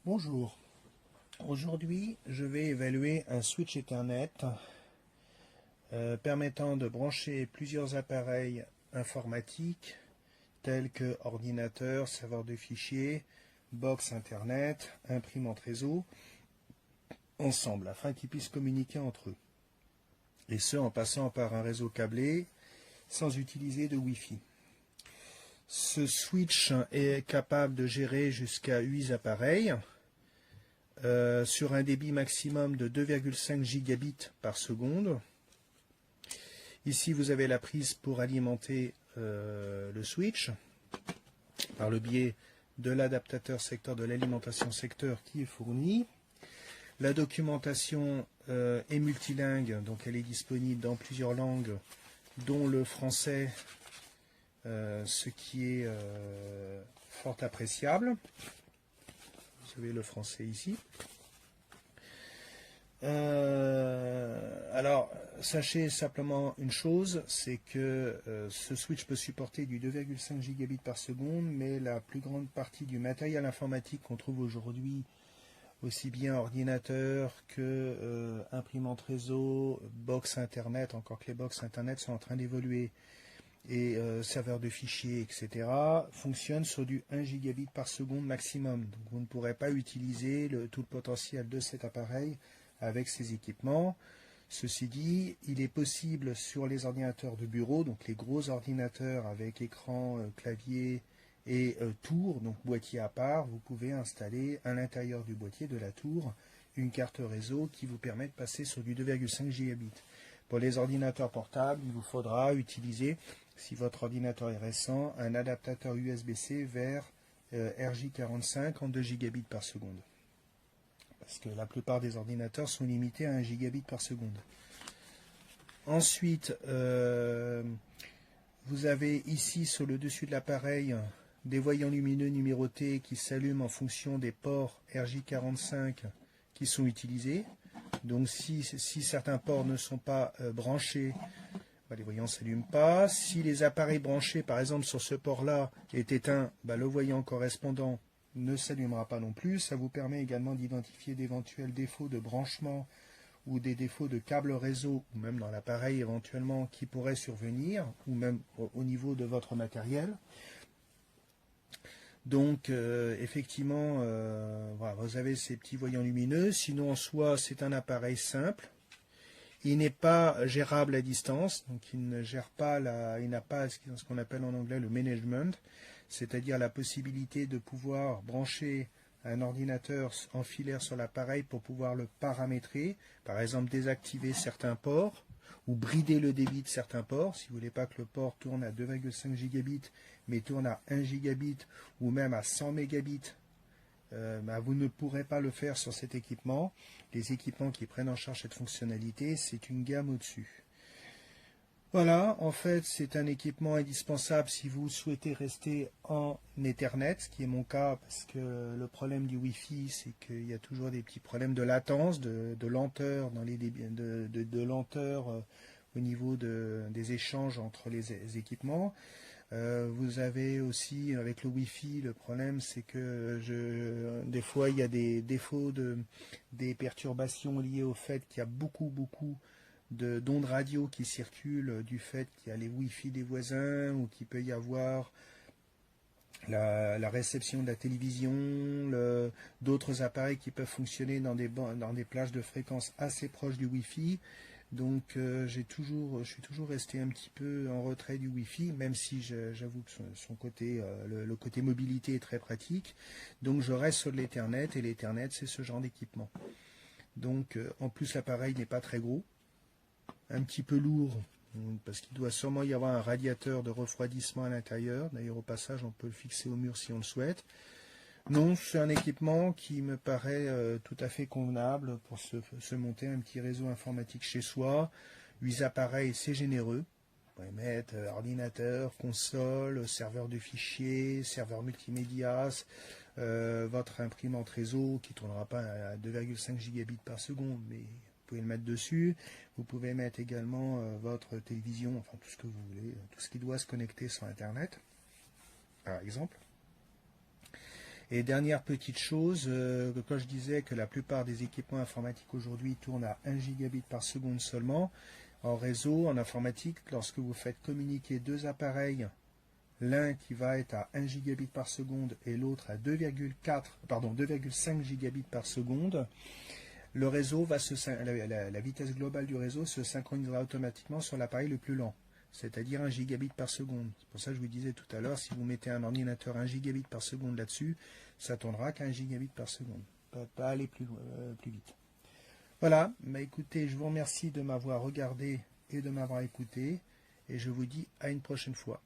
Bonjour, aujourd'hui je vais évaluer un switch Ethernet permettant de brancher plusieurs appareils informatiques tels que ordinateur, serveur de fichiers, box Internet, imprimante réseau, ensemble afin qu'ils puissent communiquer entre eux. Et ce en passant par un réseau câblé sans utiliser de Wi-Fi. Ce switch est capable de gérer jusqu'à 8 appareils sur un débit maximum de 2,5 gigabits par seconde. Ici, vous avez la prise pour alimenter le switch par le biais de l'adaptateur secteur de l'alimentation secteur qui est fourni. La documentation est multilingue, donc elle est disponible dans plusieurs langues, dont le français, ce qui est fort appréciable. Vous avez le français ici. Alors, sachez simplement une chose, c'est que ce switch peut supporter du 2,5 gigabits par seconde, mais la plus grande partie du matériel informatique qu'on trouve aujourd'hui, aussi bien ordinateur que imprimante réseau, box internet, encore que les box internet sont en train d'évoluer, et serveur de fichiers, etc., fonctionne sur du 1 gigabit par seconde maximum. Donc vous ne pourrez pas utiliser tout le potentiel de cet appareil avec ces équipements. Ceci dit, il est possible sur les ordinateurs de bureau, donc les gros ordinateurs avec écran, clavier et tour, donc boîtier à part, vous pouvez installer à l'intérieur du boîtier de la tour une carte réseau qui vous permet de passer sur du 2,5 gigabits. Pour les ordinateurs portables, il vous faudra utiliser, si votre ordinateur est récent, un adaptateur USB-C vers RJ45 en 2 gigabits par seconde. Parce que la plupart des ordinateurs sont limités à 1 gigabit par seconde. Ensuite, vous avez ici sur le dessus de l'appareil des voyants lumineux numérotés qui s'allument en fonction des ports RJ45 qui sont utilisés. Donc si certains ports ne sont pas branchés, les voyants ne s'allument pas. Si les appareils branchés, par exemple sur ce port-là, est éteint, le voyant correspondant ne s'allumera pas non plus. Ça vous permet également d'identifier d'éventuels défauts de branchement ou des défauts de câble réseau, ou même dans l'appareil éventuellement qui pourraient survenir, ou même au niveau de votre matériel. Donc effectivement, voilà, vous avez ces petits voyants lumineux. Sinon en soi, c'est un appareil simple. Il n'est pas gérable à distance, donc il ne gère pas il n'a pas ce qu'on appelle en anglais le management, c'est-à-dire la possibilité de pouvoir brancher un ordinateur en filaire sur l'appareil pour pouvoir le paramétrer, par exemple désactiver certains ports ou brider le débit de certains ports, si vous ne voulez pas que le port tourne à 2,5 gigabits mais tourne à 1 gigabit ou même à 100 mégabits. Vous ne pourrez pas le faire sur cet équipement. Les équipements qui prennent en charge cette fonctionnalité, c'est une gamme au-dessus. Voilà, en fait, c'est un équipement indispensable si vous souhaitez rester en Ethernet, ce qui est mon cas, parce que le problème du Wi-Fi, c'est qu'il y a toujours des petits problèmes de latence, de lenteur dans les de lenteur au niveau des échanges entre les équipements. Vous avez aussi avec le Wi-Fi, le problème c'est que des fois il y a des défauts, des perturbations liées au fait qu'il y a beaucoup d'ondes radio qui circulent du fait qu'il y a les Wi-Fi des voisins ou qu'il peut y avoir la réception de la télévision, d'autres appareils qui peuvent fonctionner dans des plages de fréquences assez proches du Wi-Fi. Donc je suis toujours resté un petit peu en retrait du Wi-Fi, même si j'avoue que son côté, le côté mobilité est très pratique. Donc je reste sur l'Ethernet, et l'Ethernet c'est ce genre d'équipement. Donc en plus l'appareil n'est pas très gros, un petit peu lourd, parce qu'il doit sûrement y avoir un radiateur de refroidissement à l'intérieur. D'ailleurs au passage on peut le fixer au mur si on le souhaite. Non, c'est un équipement qui me paraît tout à fait convenable pour se monter un petit réseau informatique chez soi. 8 appareils, c'est généreux. Vous pouvez mettre ordinateur, console, serveur de fichiers, serveur multimédia, votre imprimante réseau qui ne tournera pas à 2,5 gigabits par seconde, mais vous pouvez le mettre dessus. Vous pouvez mettre également votre télévision, enfin tout ce que vous voulez, tout ce qui doit se connecter sur Internet, par exemple. Et dernière petite chose, quand je disais que la plupart des équipements informatiques aujourd'hui tournent à 1 gigabit par seconde seulement, en réseau, en informatique, lorsque vous faites communiquer deux appareils, l'un qui va être à 1 gigabit par seconde et l'autre à 2,5 gigabits par seconde, le réseau va la vitesse globale du réseau se synchronisera automatiquement sur l'appareil le plus lent, c'est-à-dire 1 gigabit par seconde. C'est pour ça que je vous disais tout à l'heure, si vous mettez un ordinateur 1 gigabit par seconde là-dessus, ça tournera qu'à 1 gigabit par seconde, pas aller plus vite. Voilà, bah écoutez, je vous remercie de m'avoir regardé et de m'avoir écouté, et je vous dis à une prochaine fois.